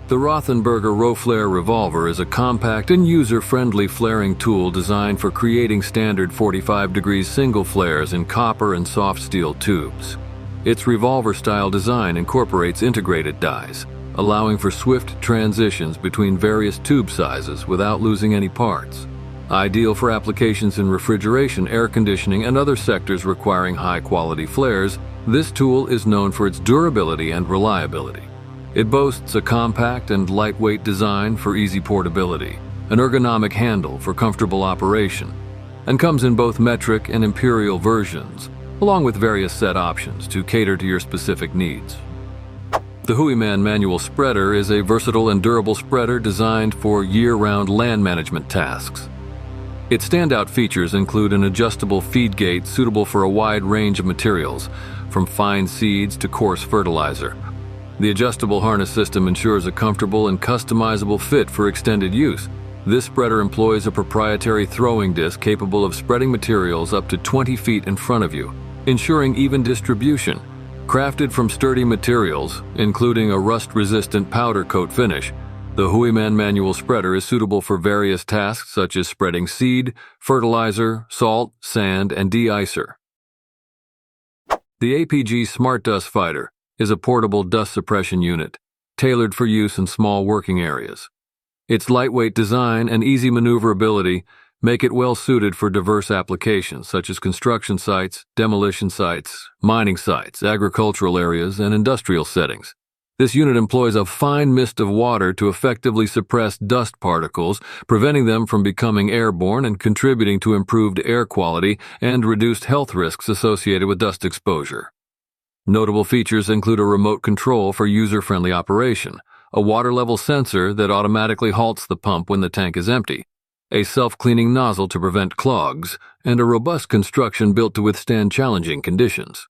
The Rothenberger Roflare Revolver is a compact and user-friendly flaring tool designed for creating standard 45-degree single flares in copper and soft steel tubes. Its revolver-style design incorporates integrated dies, allowing for swift transitions between various tube sizes without losing any parts. Ideal for applications in refrigeration, air conditioning, and other sectors requiring high-quality flares, this tool is known for its durability and reliability. It boasts a compact and lightweight design for easy portability, an ergonomic handle for comfortable operation, and comes in both metric and imperial versions, along with various set options to cater to your specific needs. The Hooyman Manual Spreader is a versatile and durable spreader designed for year-round land management tasks. Its standout features include an adjustable feed gate suitable for a wide range of materials, from fine seeds to coarse fertilizer. The adjustable harness system ensures a comfortable and customizable fit for extended use. This spreader employs a proprietary throwing disc capable of spreading materials up to 20 feet in front of you, ensuring even distribution. Crafted from sturdy materials, including a rust-resistant powder coat finish, the Hooyman Manual Spreader is suitable for various tasks such as spreading seed, fertilizer, salt, sand, and de-icer. The APG Smart Dust Fighter is a portable dust suppression unit, tailored for use in small working areas. Its lightweight design and easy maneuverability make it well suited for diverse applications such as construction sites, demolition sites, mining sites, agricultural areas, and industrial settings. This unit employs a fine mist of water to effectively suppress dust particles, preventing them from becoming airborne and contributing to improved air quality and reduced health risks associated with dust exposure. Notable features include a remote control for user-friendly operation, a water-level sensor that automatically halts the pump when the tank is empty, a self-cleaning nozzle to prevent clogs, and a robust construction built to withstand challenging conditions.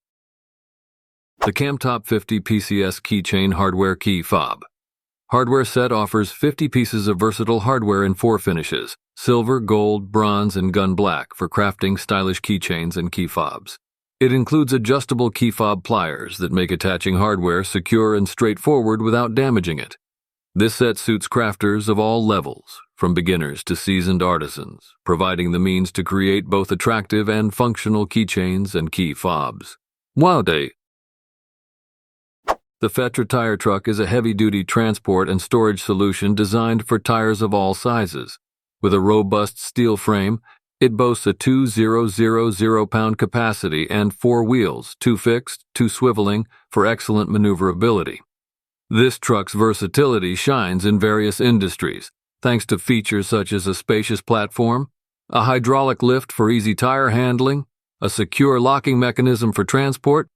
The Camtop 50 PCS Keychain Hardware Key Fob. Hardware set offers 50 pieces of versatile hardware in 4 finishes: silver, gold, bronze, and gun black for crafting stylish keychains and key fobs. It includes adjustable key fob pliers that make attaching hardware secure and straightforward without damaging it. This set suits crafters of all levels, from beginners to seasoned artisans, providing the means to create both attractive and functional keychains and key fobs. Wowday! The Fetra Tire Truck is a heavy-duty transport and storage solution designed for tires of all sizes. With a robust steel frame, it boasts a 2,000 pound capacity and 4 wheels, 2 fixed, 2 swiveling, for excellent maneuverability. This truck's versatility shines in various industries, thanks to features such as a spacious platform, a hydraulic lift for easy tire handling, a secure locking mechanism for transport,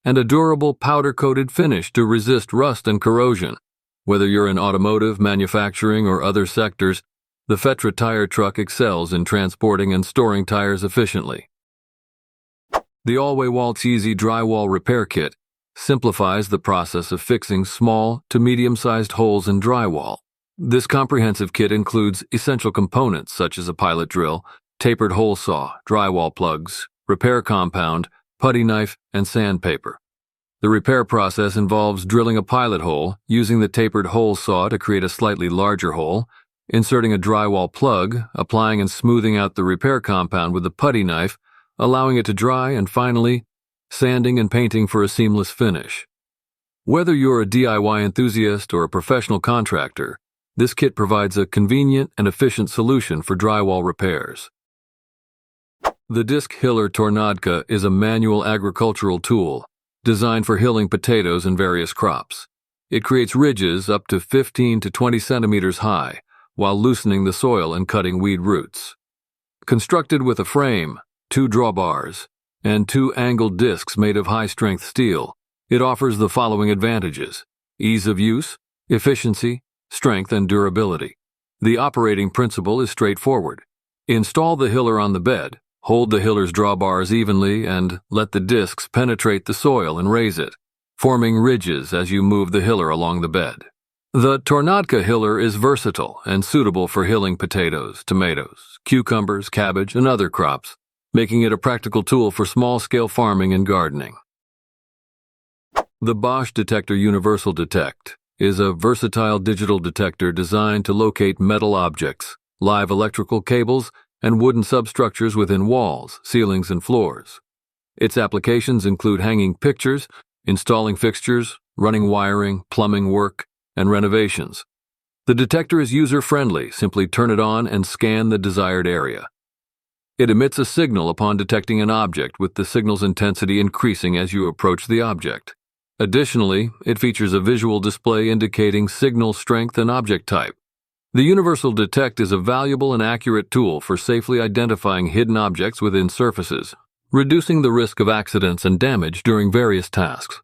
and a durable powder-coated finish to resist rust and corrosion. Whether you're in automotive, manufacturing, or other sectors, the Fetra Tire Truck excels in transporting and storing tires efficiently. The Alway Waltz Easy Drywall Repair Kit simplifies the process of fixing small to medium-sized holes in drywall. This comprehensive kit includes essential components such as a pilot drill, tapered hole saw, drywall plugs, repair compound, putty knife, and sandpaper. The repair process involves drilling a pilot hole, using the tapered hole saw to create a slightly larger hole, inserting a drywall plug, applying and smoothing out the repair compound with a putty knife, allowing it to dry, and finally, sanding and painting for a seamless finish. Whether you're a DIY enthusiast or a professional contractor, this kit provides a convenient and efficient solution for drywall repairs. The Disc Hiller Tornadka is a manual agricultural tool designed for hilling potatoes and various crops. It creates ridges up to 15 to 20 centimeters high, while loosening the soil and cutting weed roots. Constructed with a frame, 2 drawbars, and 2 angled discs made of high-strength steel, it offers the following advantages: ease of use, efficiency, strength, and durability. The operating principle is straightforward. Install the hiller on the bed, hold the hiller's drawbars evenly, and let the discs penetrate the soil and raise it, forming ridges as you move the hiller along the bed. The Tornadka hiller is versatile and suitable for hilling potatoes, tomatoes, cucumbers, cabbage, and other crops, making it a practical tool for small-scale farming and gardening. The Bosch Detector Universal Detect is a versatile digital detector designed to locate metal objects, live electrical cables, and wooden substructures within walls, ceilings, and floors. Its applications include hanging pictures, installing fixtures, running wiring, plumbing work, and renovations. The detector is user-friendly. Simply turn it on and scan the desired area. It emits a signal upon detecting an object, with the signal's intensity increasing as you approach the object. Additionally, it features a visual display indicating signal strength and object type. The Universal Detect is a valuable and accurate tool for safely identifying hidden objects within surfaces, reducing the risk of accidents and damage during various tasks.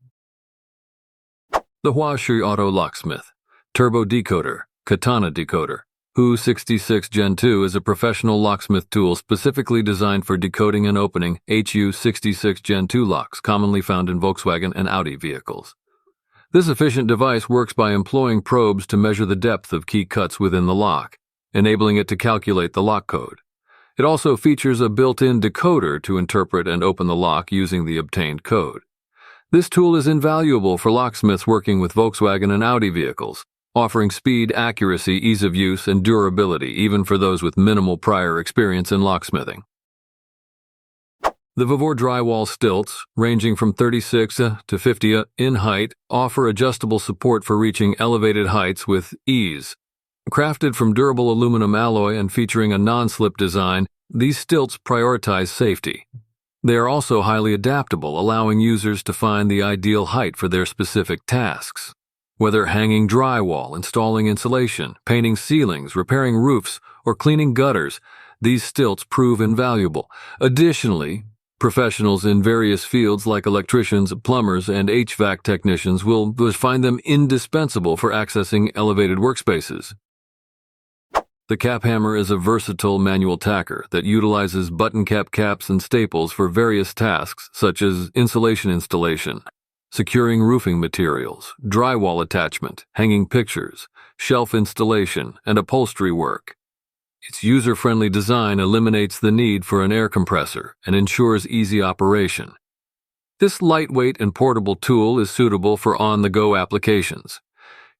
The Huashi Auto Locksmith Turbo Decoder, Katana Decoder. HU66 Gen 2 is a professional locksmith tool specifically designed for decoding and opening HU66 Gen 2 locks commonly found in Volkswagen and Audi vehicles. This efficient device works by employing probes to measure the depth of key cuts within the lock, enabling it to calculate the lock code. It also features a built-in decoder to interpret and open the lock using the obtained code. This tool is invaluable for locksmiths working with Volkswagen and Audi vehicles, offering speed, accuracy, ease of use, and durability even for those with minimal prior experience in locksmithing. The Vevor drywall stilts, ranging from 36 to 50 in height, offer adjustable support for reaching elevated heights with ease. Crafted from durable aluminum alloy and featuring a non-slip design, these stilts prioritize safety. They are also highly adaptable, allowing users to find the ideal height for their specific tasks. Whether hanging drywall, installing insulation, painting ceilings, repairing roofs, or cleaning gutters, these stilts prove invaluable. Additionally, professionals in various fields like electricians, plumbers, and HVAC technicians will find them indispensable for accessing elevated workspaces. The cap hammer is a versatile manual tacker that utilizes button cap caps and staples for various tasks such as insulation installation, securing roofing materials, drywall attachment, hanging pictures, shelf installation, and upholstery work. Its user-friendly design eliminates the need for an air compressor and ensures easy operation. This lightweight and portable tool is suitable for on-the-go applications.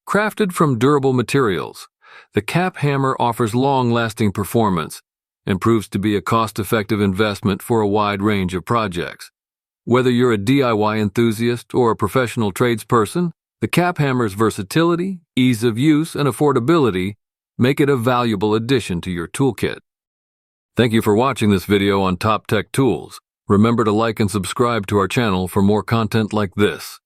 Crafted from durable materials, the cap hammer offers long-lasting performance and proves to be a cost-effective investment for a wide range of projects. Whether you're a DIY enthusiast or a professional tradesperson, the cap hammer's versatility, ease of use, and affordability make it a valuable addition to your toolkit. Thank you for watching this video on Top Tech Tools. Remember to like and subscribe to our channel for more content like this.